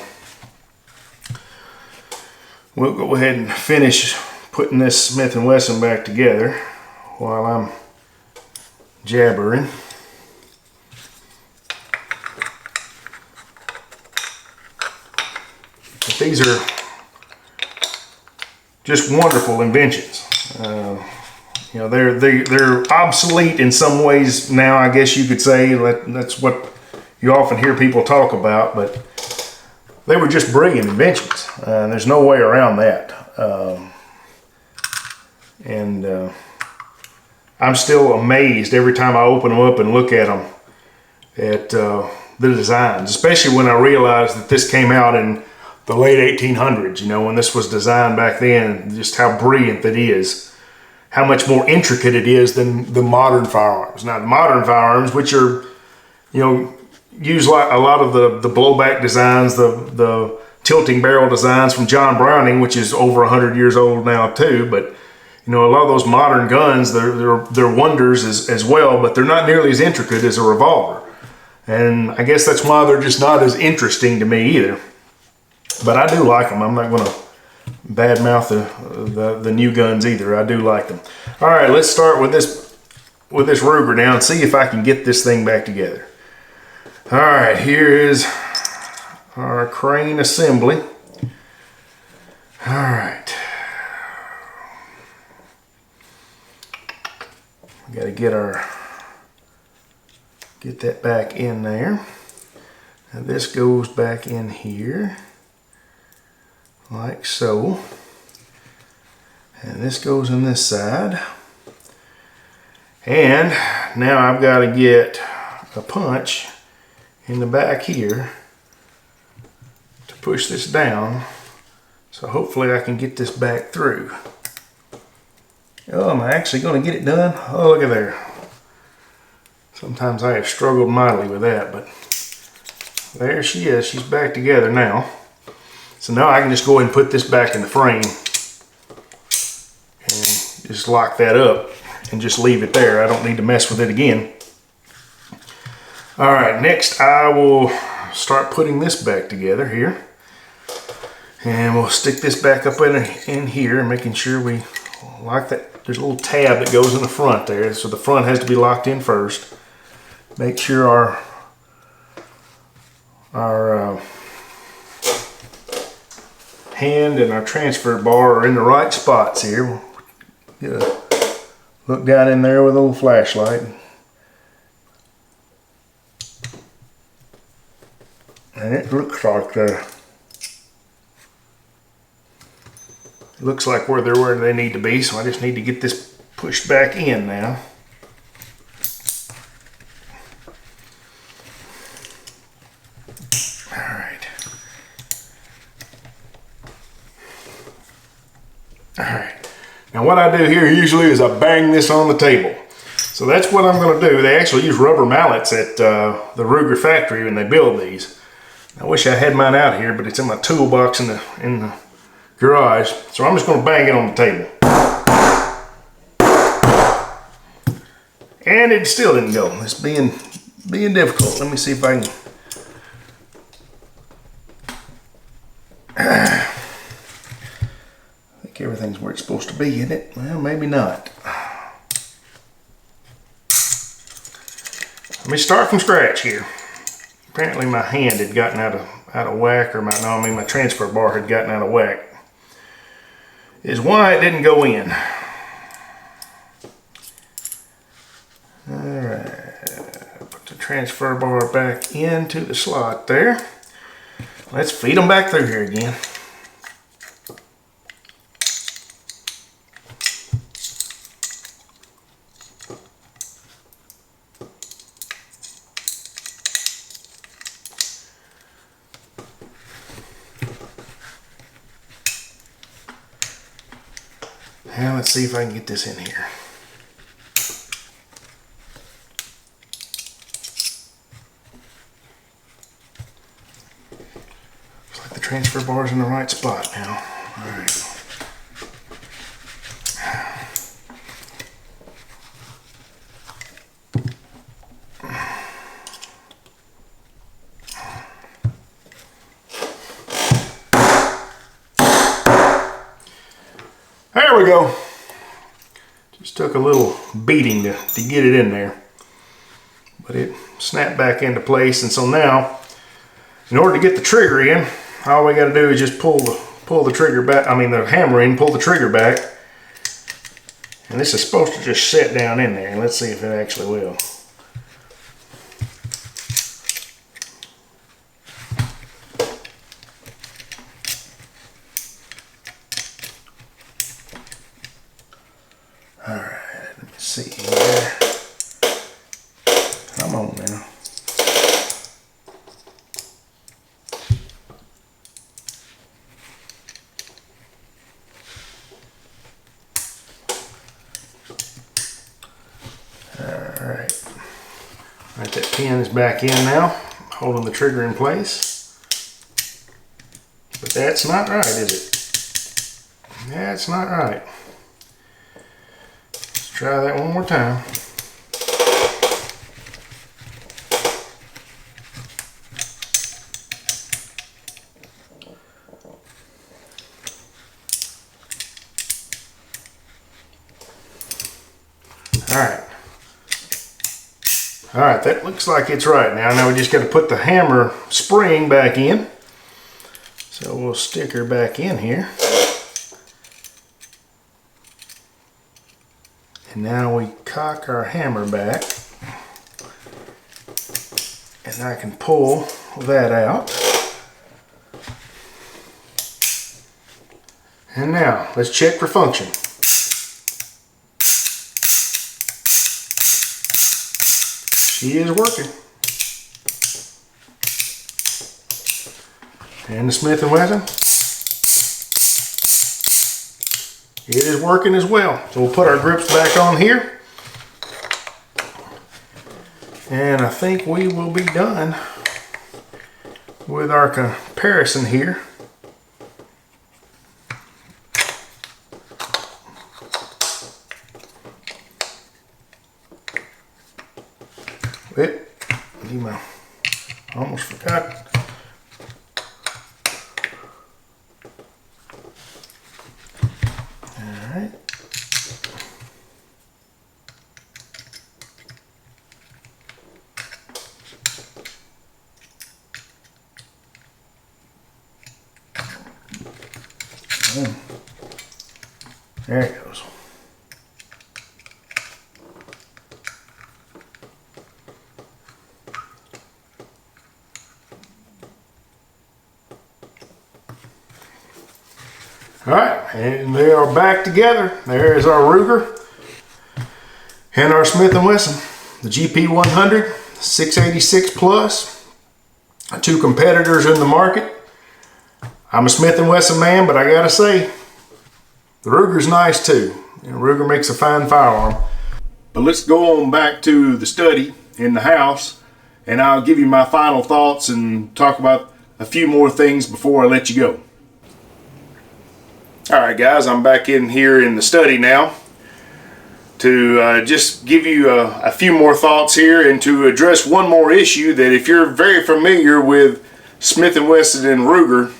we'll go ahead and finish putting this Smith & Wesson back together while I'm jabbering. But these are just wonderful inventions. You know, they're obsolete in some ways now, I guess you could say. That's what you often hear people talk about, but they were just brilliant inventions. There's no way around that. I'm still amazed every time I open them up and look at them at the designs, especially when I realize that this came out in the late 1800s, you know, when this was designed back then, just how brilliant it is. How much more intricate it is than the modern firearms. Now, the modern firearms, which are, you know, use like a lot of the blowback designs, the tilting barrel designs from John Browning, which is over 100 years old now too. But you know, a lot of those modern guns, they're wonders as well, but they're not nearly as intricate as a revolver. And I guess that's why they're just not as interesting to me either. But I do like them. I'm not going to badmouth the new guns either. I do like them. All right, let's start with this Ruger now and see if I can get this thing back together. All right, here is our crane assembly. All right, we got to get that back in there. Now this goes back in here like so, and this goes on this side, And now I've got to get a punch in the back here to push this down. So hopefully I can get this back through. Oh, am I actually going to get it done? Oh, look at there. Sometimes I have struggled mightily with that, but there she is. She's back together now. So now I can just go ahead and put this back in the frame and just lock that up and just leave it there. I don't need to mess with it again. All right, next I will start putting this back together here. And we'll stick this back up in here, making sure we lock that. There's a little tab that goes in the front there, so the front has to be locked in first. Make sure our hand and our transfer bar are in the right spots here. We'll get a look down in there with a little flashlight. And it looks like where they're where they need to be, so I just need to get this pushed back in now. Alright, now what I do here usually is I bang this on the table. So that's what I'm going to do. They actually use rubber mallets at the Ruger factory when they build these. I wish I had mine out here, but it's in my toolbox in the garage. So I'm just going to bang it on the table. And it still didn't go. It's being difficult. Let me see if I can... Everything's where it's supposed to be, isn't it? Well, maybe not. Let me start from scratch here. Apparently my hand had gotten out of whack, or my transfer bar had gotten out of whack. Is why it didn't go in. Alright, put the transfer bar back into the slot there. Let's feed them back through here again. Now let's see if I can get this in here. Looks like the transfer bar's in the right spot now. All right. There we go. Just took a little beating to get it in there. But it snapped back into place, and so now, in order to get the trigger in, all we got to do is just pull the trigger back, the hammer in, pull the trigger back. And this is supposed to just sit down in there, and let's see if it actually will. Alright, let me see here. Come on now. Alright. Alright, that pin is back in now, holding the trigger in place. But that's not right, is it? That's not right. Try that one more time. All right, that looks like it's right now. Now we just got to put the hammer spring back in. So we'll stick her back in here. And now we cock our hammer back, and I can pull that out. And now let's check for function. is working. And the Smith & Wesson, it is working as well. So we'll put our grips back on here. And I think we will be done with our comparison here. I almost forgot. Alright. There it goes. Alright, and they are back together. There is our Ruger and our Smith & Wesson. The GP100, 686 plus. Two competitors in the market. I'm a Smith & Wesson man, but I gotta say, the Ruger's nice too. And Ruger makes a fine firearm. But let's go on back to the study in the house, and I'll give you my final thoughts and talk about a few more things before I let you go. Alright guys, I'm back in here in the study now to just give you a few more thoughts here and to address one more issue that if you're very familiar with Smith & Wesson and Ruger,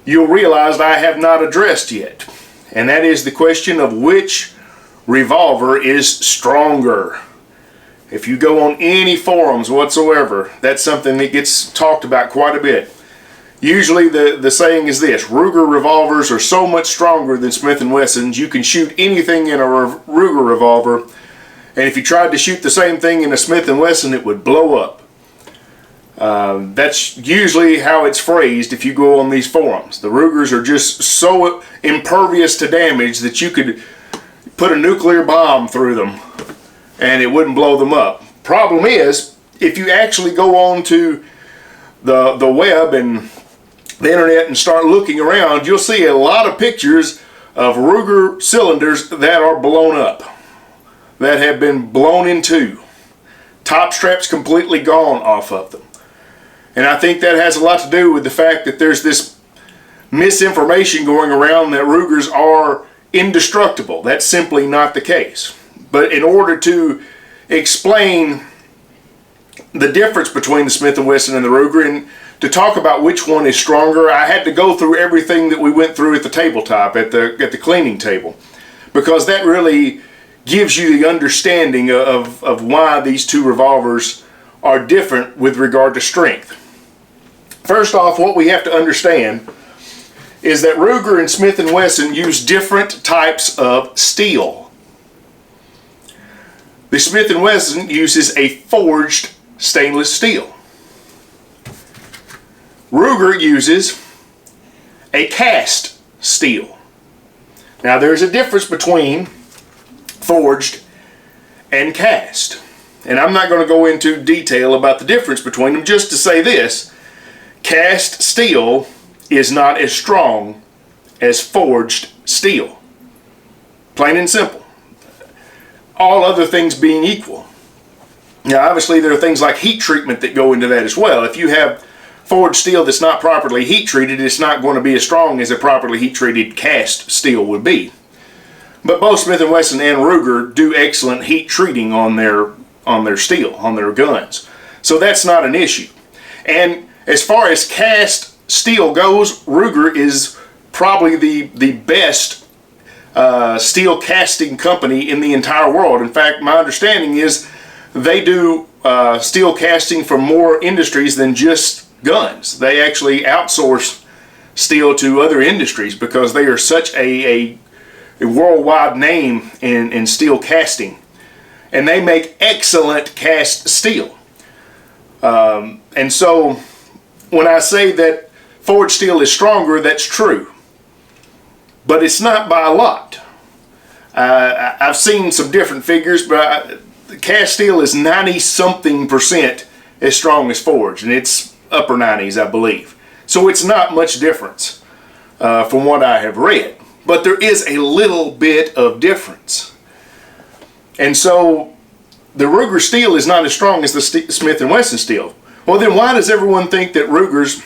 you'll realize I have not addressed yet. And that is the question of which revolver is stronger. If you go on any forums whatsoever, that's something that gets talked about quite a bit. Usually the saying is this: Ruger revolvers are so much stronger than Smith & Wessons, you can shoot anything in a Ruger revolver, and if you tried to shoot the same thing in a Smith & Wesson, it would blow up. That's usually how it's phrased if you go on these forums. The Rugers are just so impervious to damage that you could put a nuclear bomb through them and it wouldn't blow them up. Problem is, if you actually go on to the web and the internet and start looking around, you'll see a lot of pictures of Ruger cylinders that are blown up, that have been blown in two. Top straps completely gone off of them. And I think that has a lot to do with the fact that there's this misinformation going around that Rugers are indestructible. That's simply not the case. But in order to explain the difference between the Smith & Wesson and the Ruger, and to talk about which one is stronger, I had to go through everything that we went through at the tabletop, at the cleaning table, because that really gives you the understanding of why these two revolvers are different with regard to strength. First off, what we have to understand is that Ruger and Smith & Wesson use different types of steel. The Smith & Wesson uses a forged stainless steel. Ruger uses a cast steel. Now there's a difference between forged and cast. And I'm not going to go into detail about the difference between them, just to say this: cast steel is not as strong as forged steel. Plain and simple. All other things being equal. Now obviously there are things like heat treatment that go into that as well. If you have forged steel that's not properly heat treated, it's not going to be as strong as a properly heat treated cast steel would be. But both Smith & Wesson and Ruger do excellent heat treating on their steel, on their guns. So that's not an issue. And as far as cast steel goes, Ruger is probably the best steel casting company in the entire world. In fact, my understanding is they do steel casting for more industries than just guns. They actually outsource steel to other industries because they are such a worldwide name in steel casting. And they make excellent cast steel. And so when I say that forged steel is stronger, that's true. But it's not by a lot. I've seen some different figures, but cast steel is 90-something% as strong as forged, and it's upper 90s, I believe. So it's not much difference from what I have read, but there is a little bit of difference. And so the Ruger steel is not as strong as the Smith & Wesson steel. Well, then why does everyone think that Rugers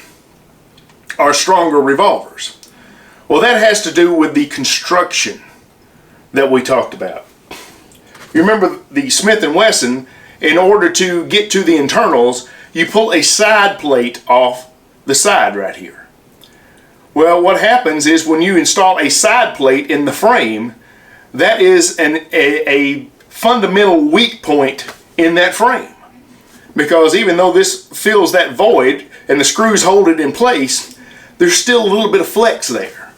are stronger revolvers? Well, that has to do with the construction that we talked about. You remember the Smith & Wesson, in order to get to the internals, you pull a side plate off the side right here. Well, what happens is when you install a side plate in the frame, that is a fundamental weak point in that frame. Because even though this fills that void and the screws hold it in place, there's still a little bit of flex there.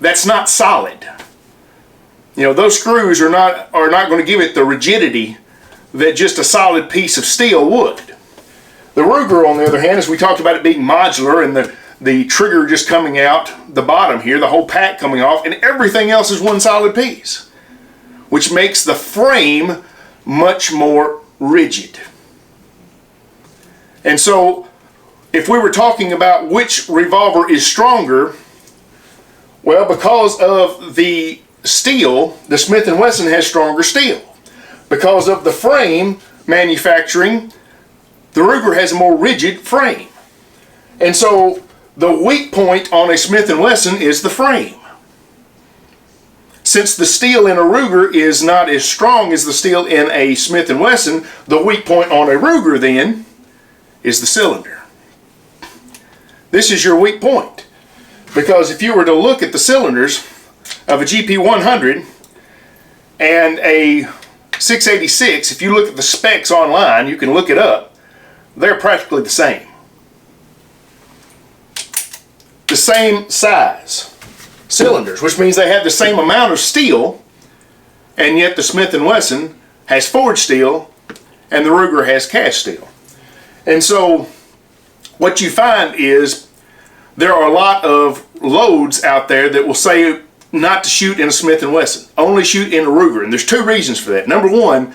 That's not solid. You know, those screws are not going to give it the rigidity that just a solid piece of steel would. The Ruger, on the other hand, as we talked about it being modular and the trigger just coming out the bottom here, the whole pack coming off, and everything else is one solid piece, which makes the frame much more rigid. And so, if we were talking about which revolver is stronger, well, because of the steel, the Smith & Wesson has stronger steel. Because of the frame manufacturing, the Ruger has a more rigid frame. And so the weak point on a Smith & Wesson is the frame. Since the steel in a Ruger is not as strong as the steel in a Smith & Wesson, the weak point on a Ruger then is the cylinder. This is your weak point. Because if you were to look at the cylinders of a GP100 and a 686, if you look at the specs online, you can look it up, they're practically the same. The same size cylinders, which means they have the same amount of steel, and yet the Smith & Wesson has forged steel and the Ruger has cast steel. And so what you find is there are a lot of loads out there that will say not to shoot in a Smith & Wesson, only shoot in a Ruger. And there's two reasons for that. Number one,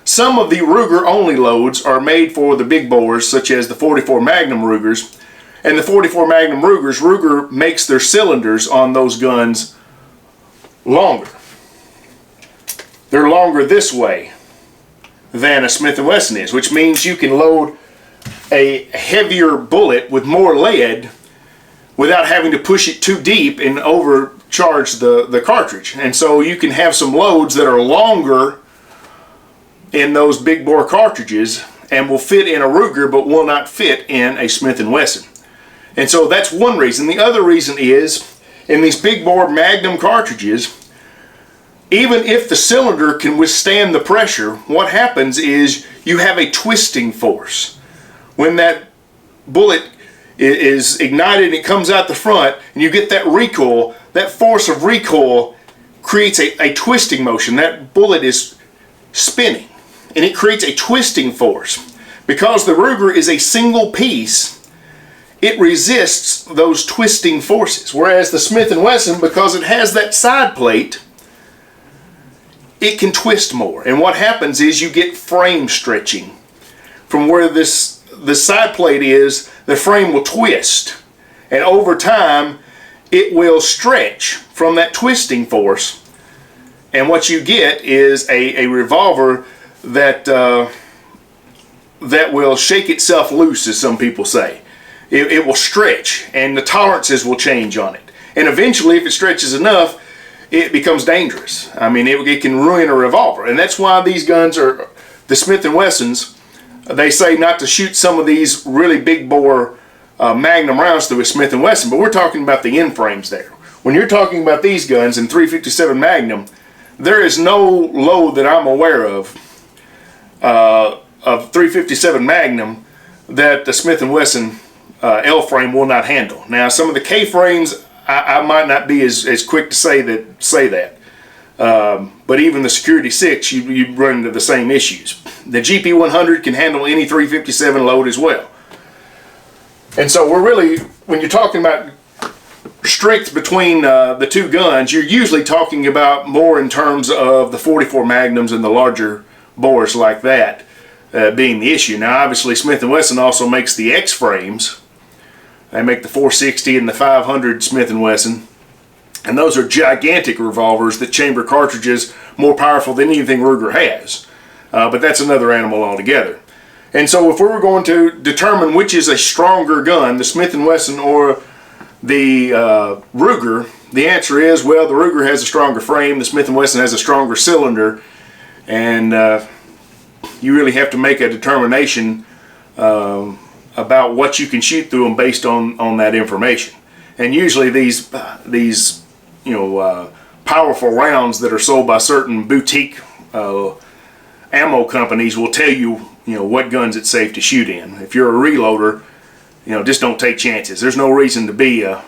some of the Ruger only loads are made for the big bores, such as the 44 Magnum Rugers. And the 44 Magnum Rugers, Ruger makes their cylinders on those guns longer. They're longer this way than a Smith & Wesson is, which means you can load a heavier bullet with more lead without having to push it too deep and overcharge the cartridge. And so you can have some loads that are longer in those big bore cartridges and will fit in a Ruger but will not fit in a Smith & Wesson. And so that's one reason. The other reason is, in these big bore Magnum cartridges, even if the cylinder can withstand the pressure, what happens is you have a twisting force. When that bullet is ignited and it comes out the front and you get that recoil, that force of recoil creates a twisting motion. That bullet is spinning and it creates a twisting force. Because the Ruger is a single piece, it resists those twisting forces. Whereas the Smith & Wesson, because it has that side plate, it can twist more. And what happens is you get frame stretching. From where the side plate is, the frame will twist, and over time it will stretch from that twisting force, and what you get is a revolver that that will shake itself loose, as some people say. It will stretch and the tolerances will change on it, and eventually, if it stretches enough, it becomes dangerous. I mean, it can ruin a revolver. And that's why these guns are, the Smith & Wessons, they say not to shoot some of these really big bore Magnum rounds through a Smith & Wesson, but we're talking about the end frames there. When you're talking about these guns in 357 Magnum, there is no load that I'm aware of 357 Magnum that the Smith & Wesson L frame will not handle. Now, some of the K frames, I might not be as quick to say that. But even the Security 6, you run into the same issues. The GP100 can handle any 357 load as well. And so we're really, when you're talking about strength between the two guns, you're usually talking about more in terms of the 44 Magnums and the larger bores like that being the issue. Now obviously Smith & Wesson also makes the X frames. They make the 460 and the 500 Smith & Wesson, and those are gigantic revolvers that chamber cartridges more powerful than anything Ruger has. But that's another animal altogether. And so if we were going to determine which is a stronger gun, the Smith & Wesson or the Ruger, the answer is, well, the Ruger has a stronger frame, the Smith & Wesson has a stronger cylinder, and you really have to make a determination about what you can shoot through them based on that information. And usually these powerful rounds that are sold by certain boutique ammo companies will tell you, what guns it's safe to shoot in. If you're a reloader, just don't take chances. There's no reason to be one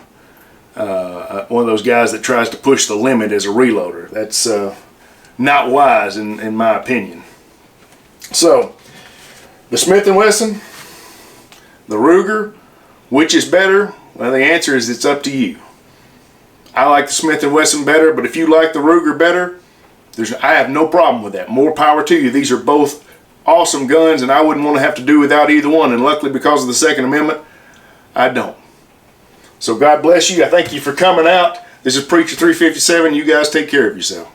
of those guys that tries to push the limit as a reloader. That's not wise in my opinion. So, the Smith & Wesson, the Ruger, which is better? Well, the answer is it's up to you. I like the Smith & Wesson better, but if you like the Ruger better, I have no problem with that. More power to you. These are both awesome guns, and I wouldn't want to have to do without either one, and luckily because of the Second Amendment, I don't. So God bless you. I thank you for coming out. This is Preacher 357. You guys take care of yourself.